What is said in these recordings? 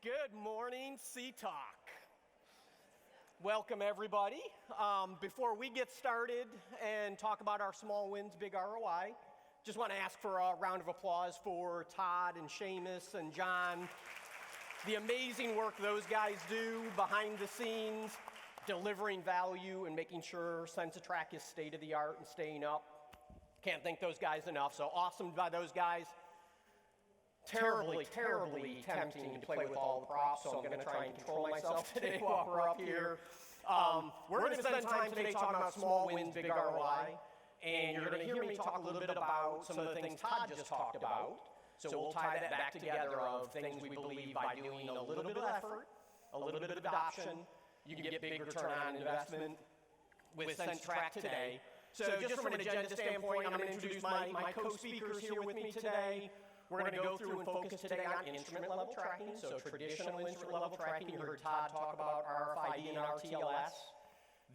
Good morning, C-Talk. Welcome, everybody. Before we get started and talk about our small wins, big ROI, just want to ask for a round of applause for Todd and Seamus and John. The amazing work those guys do behind the scenes, delivering value and making sure CensiTrac is state-of-the-art and staying up. Can't thank those guys enough, so awesome by those guys. Terribly tempting to play with all the props, so I'm going to try and control myself today while we're up here. We're going to spend time today talking about small wins, big ROI, and you're going to hear me talk a little bit about some of the things Todd just talked about. So we'll tie that back together of things we believe by doing a little bit of effort, a little bit of adoption, you can get big return on investment with CensiTrac today. So just from an agenda standpoint, I'm going to introduce my co-speakers here with me today. We're going to go through and focus today on instrument-level tracking, so traditional instrument-level tracking. You heard Todd talk about RFID and RTLS.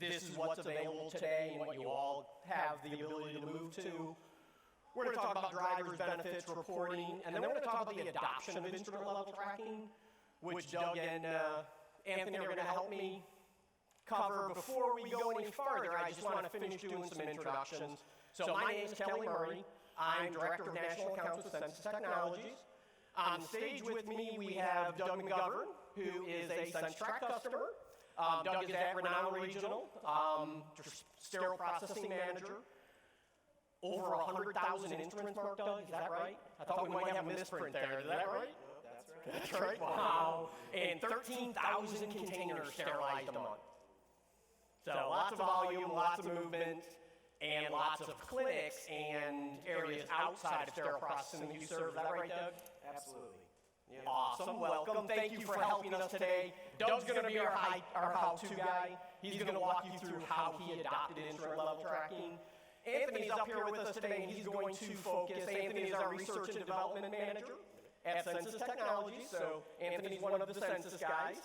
This is what's available today and what you all have the ability to move to. We're going to talk about drivers, benefits, reporting, and then we're going to talk about the adoption of instrument-level tracking, which Doug and Anthony are going to help me cover. Before we go any farther, I just want to finish doing some introductions. So my name is Kelly Murray. I'm Director of National Accounts with Censis Technologies. On stage with me, we have Doug McGovern, who is a CensiTrac customer. Doug is at Renown Regional, Sterile Processing Manager. Over 100,000 instruments marked, Doug, is that right? I thought we might have a misprint there, is that right? That's right. That's right, wow. And 13,000 containers sterilized a month. So lots of volume, lots of movement, and lots of clinics and areas outside of sterile processing that you serve. Is that right, Doug? Absolutely. Yeah. Awesome. Welcome. Thank you for helping us today. Doug's going to be our how-to guy. He's going to walk you through how he adopted instrument-level tracking. Anthony's up here with us today, and he's going to focus. Anthony is our research and development manager at Censis Technologies, so Anthony's one of the Censis guys.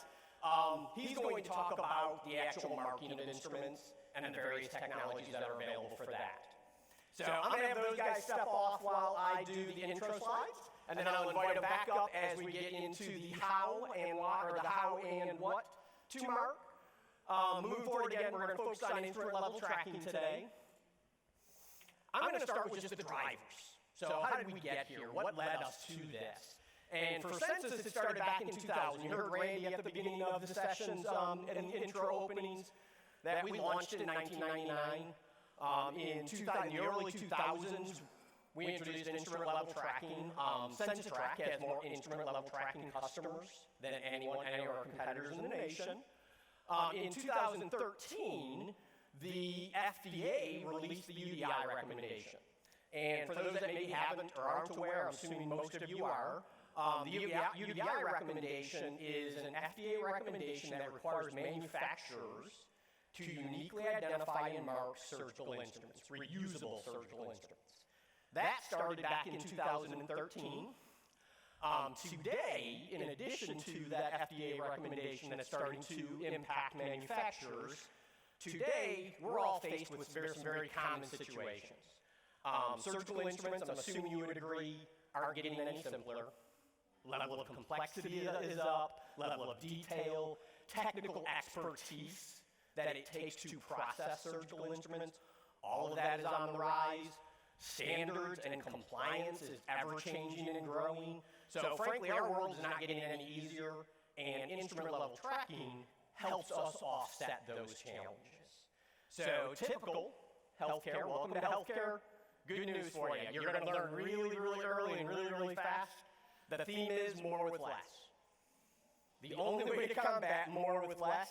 He's going to talk about the actual marking of instruments and the various technologies that are available for that. So I'm going to have those guys step off while I do the intro slides, and then I'll invite them back up as we get into the how and why, or the how and what to mark. Moving forward again, we're going to focus on instrument-level tracking today. I'm going to start with just the drivers. So how did we get here? What led us to this? And for Censis, it started back in 2000. You heard Randy at the beginning of the sessions and intro openings that we launched in 1999. In the early 2000s, we introduced instrument-level tracking. CensiTrac has more instrument-level tracking customers than any of our competitors in the nation. In 2013, the FDA released the UDI recommendation. And for those that maybe haven't or aren't aware, I'm assuming most of you are, the UDI recommendation is an FDA recommendation that requires manufacturers to uniquely identify and mark surgical instruments, reusable surgical instruments. That started back in 2013. Today, in addition to that FDA recommendation that's starting to impact manufacturers, today we're all faced with some very common situations. Surgical instruments, I'm assuming you would agree, aren't getting any simpler. Level of complexity is up, level of detail, technical expertise that it takes to process surgical instruments, all of that is on the rise. Standards and compliance is ever-changing and growing. So frankly, our world is not getting any easier, and instrument-level tracking helps us offset those challenges. So typical healthcare, welcome to healthcare. Good news for you. You're going to learn really early and really fast. The theme is more with less. The only way to combat more with less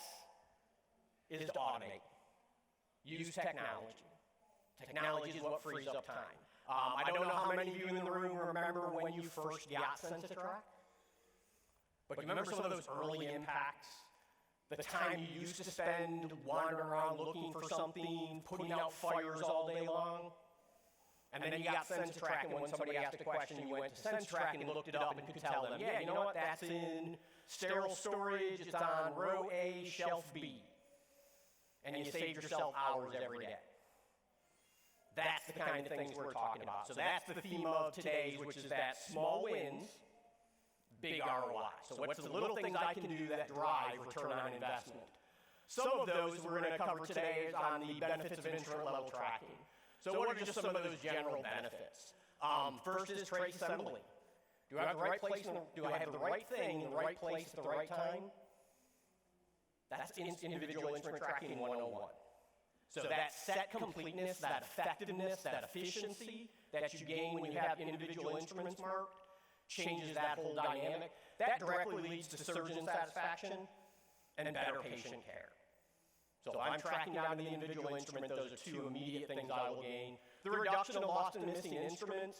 is to automate. Use technology. Technology is what frees up time. I don't know how many of you in the room remember when you first got CensiTrac, but you remember some of those early impacts? The time you used to spend wandering around looking for something, putting out fires all day long? And then you got CensiTrac, and when somebody asked a question, you went to CensiTrac and looked it up and could tell them, yeah, you know what, that's in sterile storage, it's on row A, shelf B. And you saved yourself hours every day. That's the kind of things we're talking about. So that's the theme of today, which is that small wins, big ROI. So what's the little things I can do that drive return on investment? Some of those we're going to cover today is on the benefits of instrument level tracking. So what are just some of those general benefits? First is tray assembly. Do I have the right place? Do I have the right thing in the right place at the right time? That's individual instrument tracking 101. So that set completeness, that effectiveness, that efficiency that you gain when you have individual instruments marked changes that whole dynamic. That directly leads to surgeon satisfaction and better patient care. So if I'm tracking down the individual instrument, those are two immediate things I will gain. The reduction of lost and missing instruments,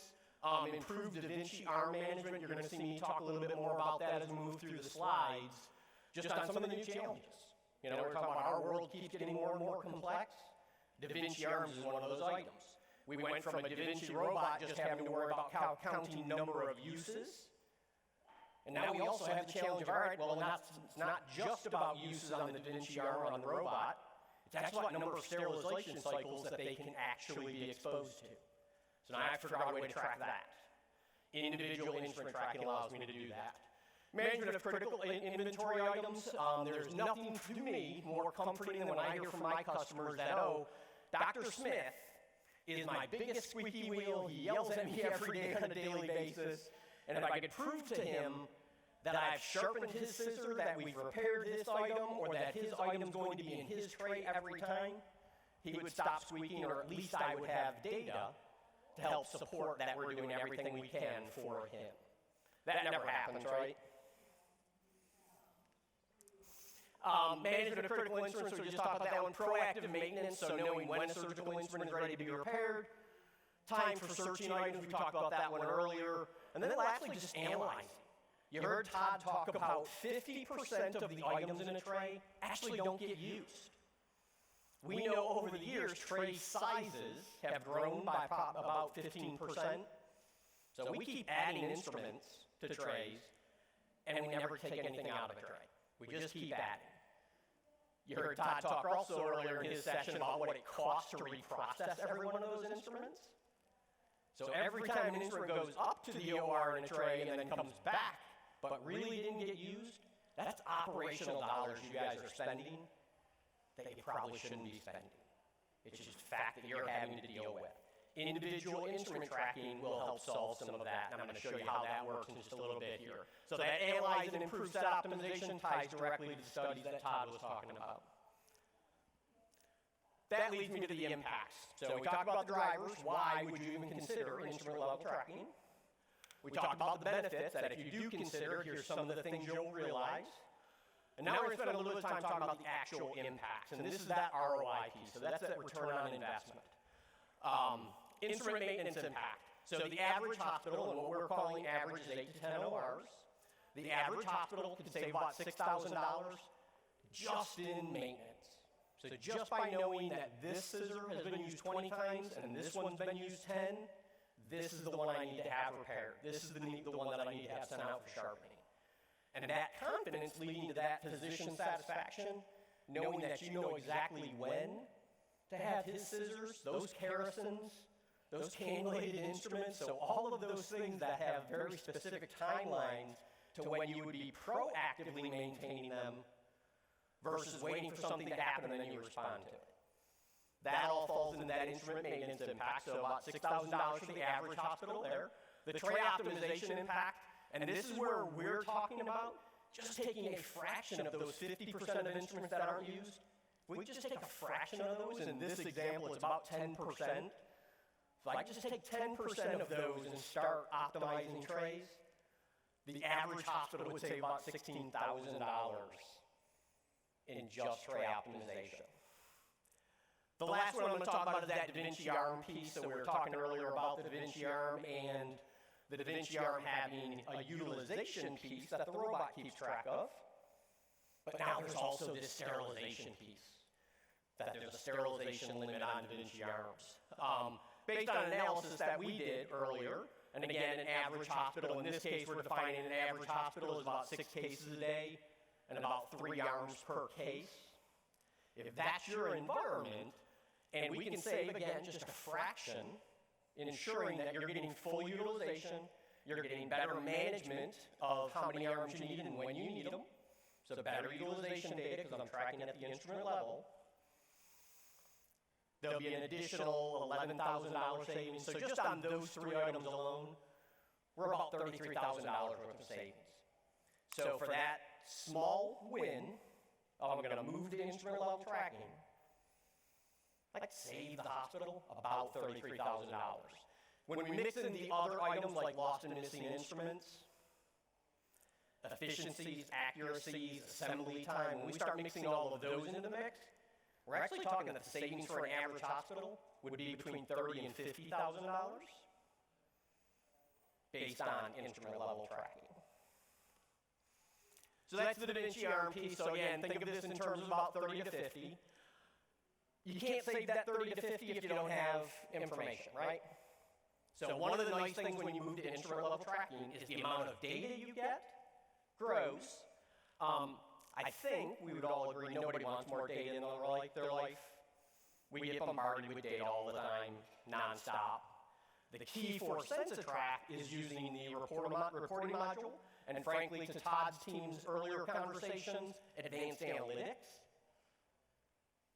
improved Da Vinci arm management. You're going to see me talk a little bit more about that as we move through the slides, just on some of the new challenges. You know, we're talking about our world keeps getting more and more complex. Da Vinci arms is one of those items. We went from a Da Vinci robot just having to worry about counting number of uses. And now we also have the challenge of, all right, well, it's not just about uses on the Da Vinci arm or on the robot. It's actually what number of sterilization cycles that they can actually be exposed to. So now I have to figure out a way to track that. Individual instrument tracking allows me to do that. Management of critical inventory items. There's nothing to me more comforting than when I hear from my customers that, oh, Dr. Smith is my biggest squeaky wheel. He yells at me every day on a daily basis. And if I could prove to him that I've sharpened his scissor, that we've repaired this item, or that his item's going to be in his tray every time, he would stop squeaking, or at least I would have data to help support that we're doing everything we can for him. That never happens, right? Management of critical instruments, so we just talked about that one. Proactive maintenance, so knowing when a surgical instrument is ready to be repaired. Time for searching items, we talked about that one earlier. And then lastly, just analyzing. You heard Todd talk about 50% of the items in a tray actually don't get used. We know over the years, tray sizes have grown by about 15%. So we keep adding instruments to trays, and we never take anything out of a tray. We just keep adding. You heard Todd talk also earlier in his session about what it costs to reprocess every one of those instruments. So every time an instrument goes up to the OR in a tray and then comes back, but really didn't get used, that's operational dollars you guys are spending that you probably shouldn't be spending. It's just a fact that you're having to deal with. Individual instrument tracking will help solve some of that, and I'm going to show you how that works in just a little bit here. So that analyze and improve set optimization ties directly to the studies that Todd was talking about. That leads me to the impacts. So we talked about the drivers. Why would you even consider instrument level tracking? We talked about the benefits, that if you do consider, here's some of the things you'll realize. And now we're going to spend a little bit of time talking about the actual impacts. And this is that ROI piece. So that's that return on investment. Instrument maintenance impact. So the average hospital, and what we're calling average is 8 to 10 ORs. The average hospital can save about $6,000 just in maintenance. So just by knowing that this scissor has been used 20 times and this one's been used 10, this is the one I need to have repaired. This is the one that I need to have sent out for sharpening. And that confidence leading to that physician satisfaction, knowing that you know exactly when to have his scissors, those Kerrisons, those cannulated instruments, so all of those things that have very specific timelines to when you would be proactively maintaining them versus waiting for something to happen and then you respond to it. That all falls into that instrument maintenance impact, so about $6,000 for the average hospital there. The tray optimization impact, and this is where we're talking about just taking a fraction of those 50% of instruments that aren't used. If we just take a fraction of those, in this example it's about 10%. If I just take 10% of those and start optimizing trays, the average hospital would save about $16,000 in just tray optimization. The last one I'm going to talk about is that Da Vinci arm piece. So we were talking earlier about the Da Vinci arm and the Da Vinci arm having a utilization piece that the robot keeps track of. But now there's also this sterilization piece, that there's a sterilization limit on Da Vinci arms. Based on an analysis that we did earlier, and again, an average hospital, in this case we're defining an average hospital as about 6 cases a day and about 3 arms per case. If that's your environment, and we can save, again, just a fraction in ensuring that you're getting full utilization, You're getting better management of how many arms you need and when you need them. So better utilization data, because I'm tracking at the instrument level. There'll be an additional $11,000 savings. So just on those 3 items alone, we're about $33,000 worth of savings. So for that small win, I'm going to move to instrument level tracking, I'd save the hospital about $33,000. When we mix in the other items like lost and missing instruments, efficiencies, accuracies, assembly time, when we start mixing all of those into the mix, we're actually talking that the savings for an average hospital would be between $30,000 and $50,000 based on instrument level tracking. So that's the Da Vinci RMP. So again, think of this in terms of about 30 to 50. You can't save that 30 to 50 if you don't have information, right? So one of the nice things when you move to instrument level tracking is the amount of data you get grows. I think we would all agree nobody wants more data in their life. We get bombarded with data all the time, nonstop. The key for CensiTrac is using the reporting module, and frankly, to Todd's team's earlier conversations, advanced analytics,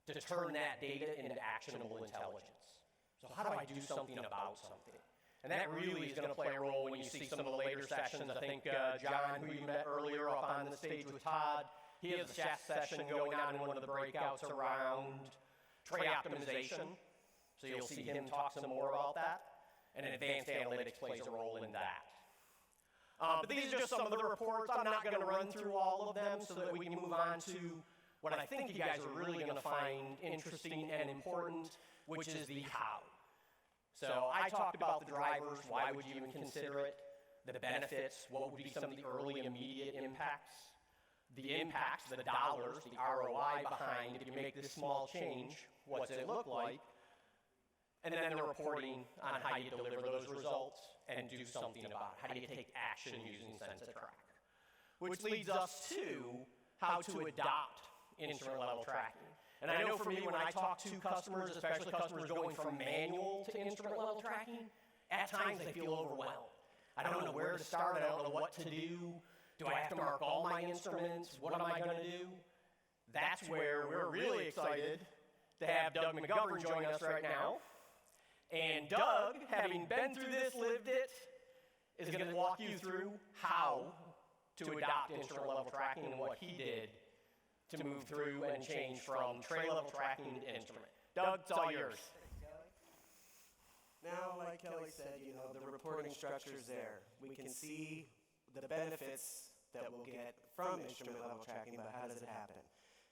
to turn that data into actionable intelligence. So how do I do something about something? And that really is going to play a role when you see some of the later sessions. I think John, who you met earlier up on the stage with Todd, he has a session going on in one of the breakouts around tray optimization. So you'll see him talk some more about that. And advanced analytics plays a role in that. But these are just some of the reports. I'm not going to run through all of them so that we can move on to what I think you guys are really going to find interesting and important, which is the how. So I talked about the drivers, why would you even consider it, the benefits, what would be some of the early immediate impacts, the impacts, the dollars, the ROI behind if you make this small change, what's it look like, and then the reporting on how you deliver those results and do something about it. How do you take action using CensiTrac? Which leads us to how to adopt instrument level tracking. And I know for me, when I talk to customers, especially customers going from manual to instrument level tracking, at times they feel overwhelmed. I don't know where to start. I don't know what to do. Do I have to mark all my instruments? What am I going to do? That's where we're really excited to have Doug McGovern join us right now. And Doug, having been through this, lived it, is going to walk you through how to adopt instrument level tracking and what he did to move through and change from tray level tracking to instrument. Doug, it's all yours. Now, like Kelly said, the reporting structure is there. We can see the benefits that we'll get from instrument level tracking, but how does it happen?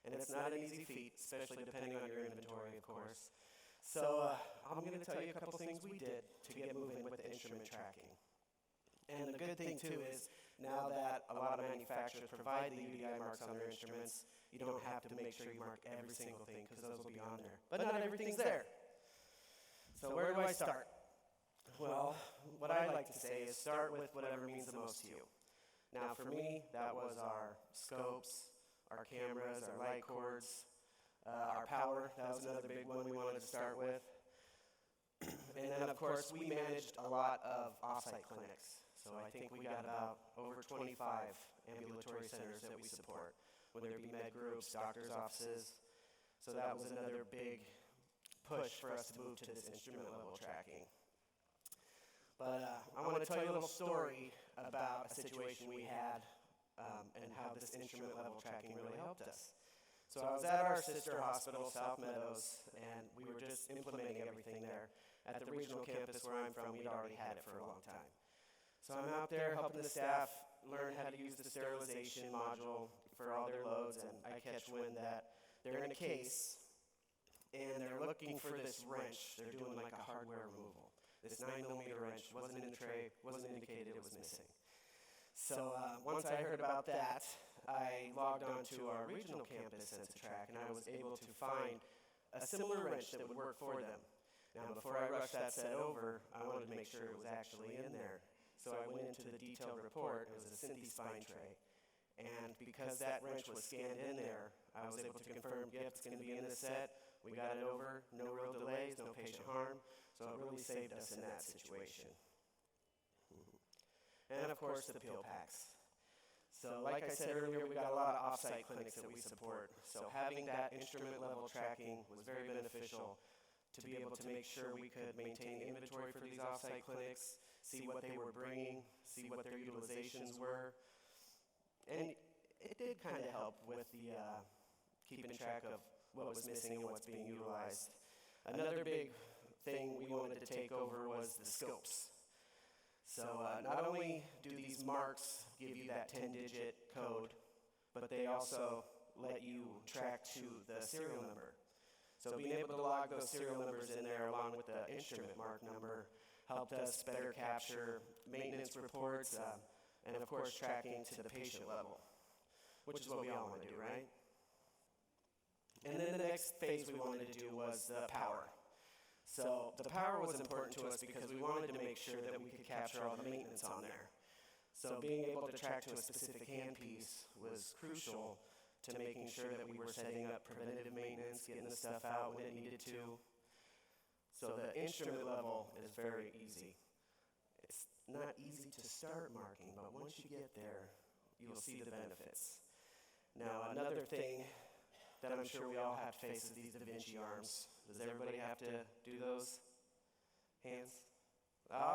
And it's not an easy feat, especially depending on your inventory, of course. So I'm going to tell you a couple things we did to get moving with the instrument tracking. And the good thing, too, is now that a lot of manufacturers provide the UDI marks on their instruments, you don't have to make sure you mark every single thing because those will be on there. But not everything's there. So where do I start? Well, what I like to say is start with whatever means the most to you. Now, for me, that was our scopes, our cameras, our light cords, our power. That was another big one we wanted to start with. And then, of course, we managed a lot of off-site clinics. So I think we got about over 25 ambulatory centers that we support, whether it be med groups, doctors' offices. So that was another big push for us to move to this instrument level tracking. But I want to tell you a little story about a situation we had and how this instrument level tracking really helped us. So I was at our sister hospital, South Meadows, and we were just implementing everything there. At the regional campus where I'm from, we'd already had it for a long time. So I'm out there helping the staff learn how to use the sterilization module for all their loads, and I catch wind that they're in a case, and they're looking for this wrench. They're doing like a hardware removal. This 9mm wrench wasn't in the tray, wasn't indicated, it was missing. So once I heard about that, I logged on to our regional campus CensiTrac, and I was able to find a similar wrench that would work for them. Now, before I rushed that set over, I wanted to make sure it was actually in there. So I went into the detailed report. It was a Censis spine tray. And because that wrench was scanned in there, I was able to confirm, yep, it's going to be in this set. We got it over, no real delays, no patient harm. So it really saved us in that situation. and of course the peel packs. So like I said earlier, we got a lot of off-site clinics that we support. So having that instrument level tracking was very beneficial to be able to make sure we could maintain inventory for these off-site clinics, see what they were bringing, see what their utilizations were. And it did kind of help with the keeping track of what was missing and what's being utilized. Another big thing we wanted to take over was the scopes. So not only do these marks give you that 10-digit code, but they also let you track to the serial number. So being able to log those serial numbers in there along with the instrument mark number helped us better capture maintenance reports and of course tracking to the patient level, which is what we all want to do, right? And then the next phase we wanted to do was the power. So the power was important to us because we wanted to make sure that we could capture all the maintenance on there. So being able to track to a specific handpiece was crucial to making sure that we were setting up preventative maintenance, getting the stuff out when it needed to. So the instrument level is very easy. It's not easy to start marking, but once you get there, you'll see the benefits. Now another thing that I'm sure we all have to face is these Da Vinci arms. Does everybody have to do those? Hands?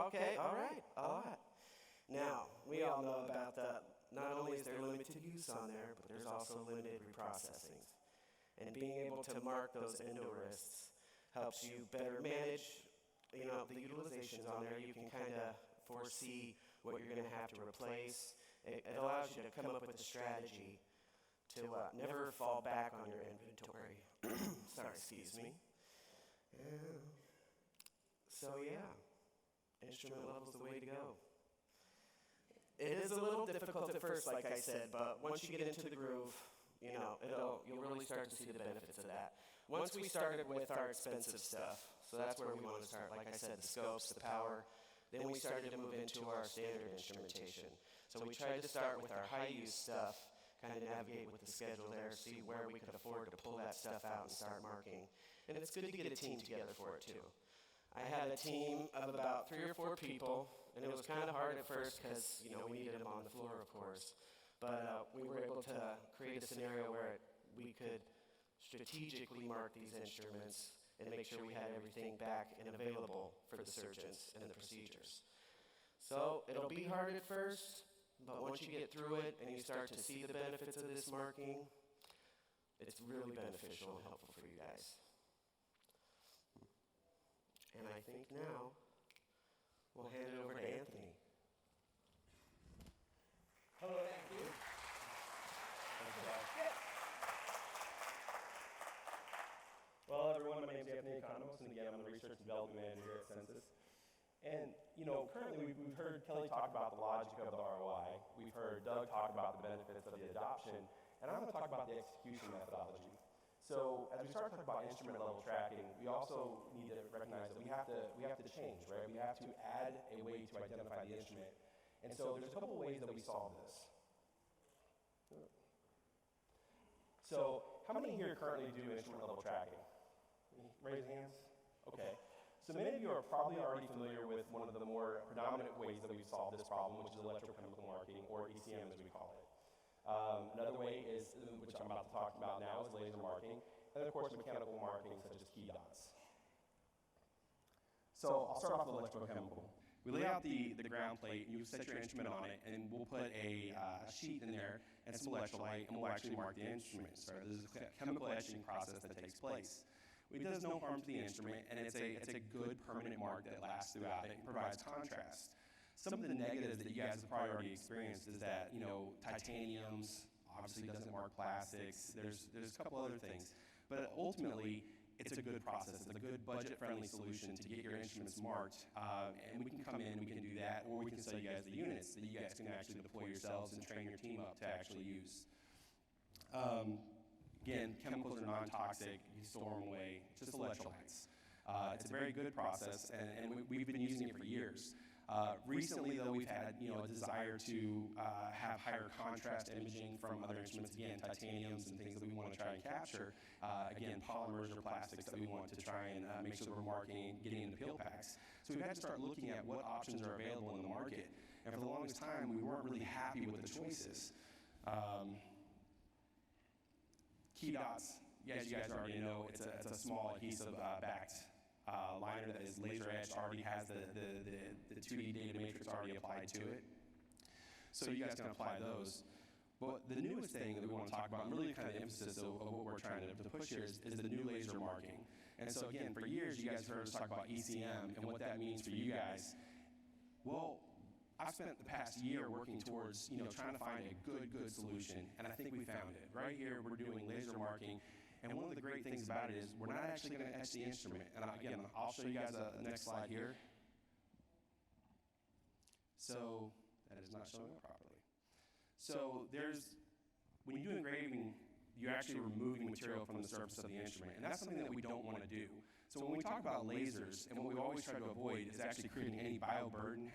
Okay, all right, a lot. Now, we all know about not only is there limited use on there, but there's also limited reprocessing. And being able to mark those endo-wrists helps you better manage, the utilizations on there. You can kind of foresee what you're going to have to replace. It allows you to come up with a strategy to never fall back on your inventory. Sorry, excuse me. So yeah, instrument level's the way to go. It is a little difficult at first, like I said, but once you get into the groove, you'll really start to see the benefits of that. Once we started with our expensive stuff, so that's where we want to start, like I said, the scopes, the power, then we started to move into our standard instrumentation. So we tried to start with our high-use stuff, kind of navigate with the schedule there, see where we could afford to pull that stuff out and start marking. And it's good to get a team together for it too. I had a team of about 3 or 4 people, and it was kind of hard at first because, we needed them on the floor, of course. But we were able to create a scenario where we could strategically mark these instruments and make sure we had everything back and available for the surgeons and the procedures. So it'll be hard at first, but once you get through it and you start to see the benefits of this marking, it's really beneficial and helpful for you guys. And I think now we'll hand it over to Anthony. Hello, thank you. Well, everyone, my name is Anthony Economos, and again, I'm the Research and Development Manager here at Censis. And, currently we've heard Kelly talk about the logic of the ROI. We've heard Doug talk about the benefits of the adoption, and I'm going to talk about the execution methodology. So as we start talking about instrument level tracking, we also need to recognize that we have to change, right? We have to add a way to identify the instrument. And so there's a couple of ways that we solve this. So how many here currently do instrument level tracking? Raise hands. Okay. So many of you are probably already familiar with one of the more predominant ways that we solve this problem, which is electrochemical marking, or ECM as we call it. Another way is, which I'm about to talk about now, is laser marking, and of course mechanical marking such as key dots. So I'll start off with electrochemical. We lay out the ground plate, and you set your instrument on it, and we'll put a sheet in there and some electrolyte, and we'll actually mark the instrument. So there's a chemical etching process that takes place. It does no harm to the instrument, and it's a good permanent mark that lasts throughout it and provides contrast. Some of the negatives that you guys have probably already experienced is that, titaniums obviously doesn't mark plastics. There's a couple other things. But ultimately, it's a good process. It's a good budget-friendly solution to get your instruments marked. And we can come in, we can do that, or we can sell you guys the units that you guys can actually deploy yourselves and train your team up to actually use. Again, chemicals are non-toxic. You store them away. It's just electrolytes. It's a very good process, and we've been using it for years. Recently, though, we've had a desire to have higher contrast imaging from other instruments. Again, titaniums and things that we want to try and capture. Again, polymers or plastics that we want to try and make sure that we're marking, getting into peel packs. So we've had to start looking at what options are available in the market. And for the longest time, we weren't really happy with the choices. Key dots, as you guys already know, it's a small adhesive backed liner that is laser etched, already has the 2D data matrix already applied to it. So you guys can apply those. But the newest thing that we want to talk about, and really kind of the emphasis of what we're trying to push here, is the new laser marking. And so again, for years, you guys heard us talk about ECM and what that means for you guys. Well, I've spent the past year working towards, trying to find a good solution, and I think we found it. Right here, we're doing laser marking, and one of the great things about it is we're not actually going to etch the instrument. And again, I'll show you guys the next slide here. So that is not showing up properly. So when you do engraving, you're actually removing material from the surface of the instrument, and that's something that we don't want to do. So when we talk about lasers, and what we always try to avoid is actually creating any bioburden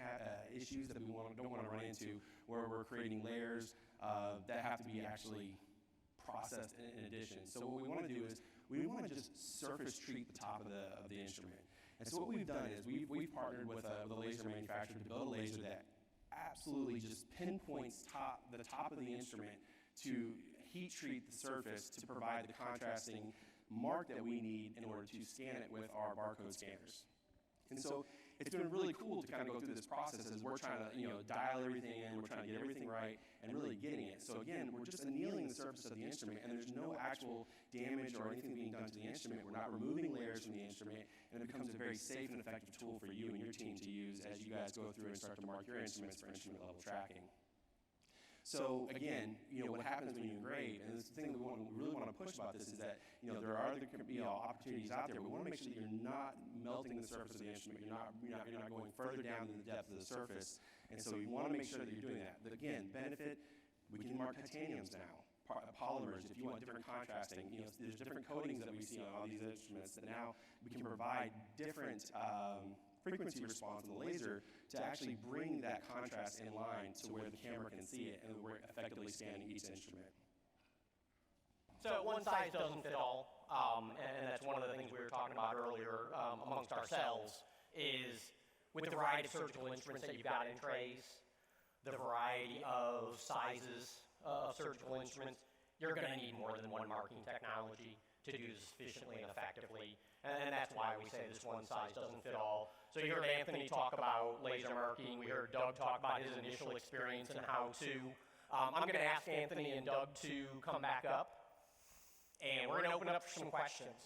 issues that we don't want to run into, where we're creating layers that have to be actually processed in addition. So what we want to do is we want to just surface treat the top of the instrument. And so what we've done is we've partnered with a laser manufacturer to build a laser that absolutely just pinpoints the top of the instrument to heat treat the surface to provide the contrasting mark that we need in order to scan it with our barcode scanners. And so it's been really cool to kind of go through this process as we're trying to dial everything in, we're trying to get everything right and really getting it. So again, we're just annealing the surface of the instrument, and there's no actual damage or anything being done to the instrument. We're not removing layers from the instrument, and it becomes a very safe and effective tool for you and your team to use as you guys go through and start to mark your instruments for instrument level tracking. So again, what happens when you engrave, and this thing that we really want to push about this is that there are other opportunities out there. We want to make sure that you're not melting the surface of the instrument. You're not going further down in the depth of the surface, and so you want to make sure that you're doing that. But again, benefit, we can mark titaniums now, polymers. If you want different contrasting, there's different coatings that we see on all these instruments that now we can provide different frequency response on the laser to actually bring that contrast in line to where the camera can see it and we're effectively scanning each instrument. So one size doesn't fit all, and that's one of the things we were talking about earlier amongst ourselves is with the variety of surgical instruments that you've got in trays, the variety of sizes of surgical instruments, you're going to need more than one marking technology to do this efficiently and effectively. And that's why we say this one size doesn't fit all. So you heard Anthony talk about laser marking. We heard Doug talk about his initial experience and how to. I'm going to ask Anthony and Doug to come back up. And we're going to open it up for some questions.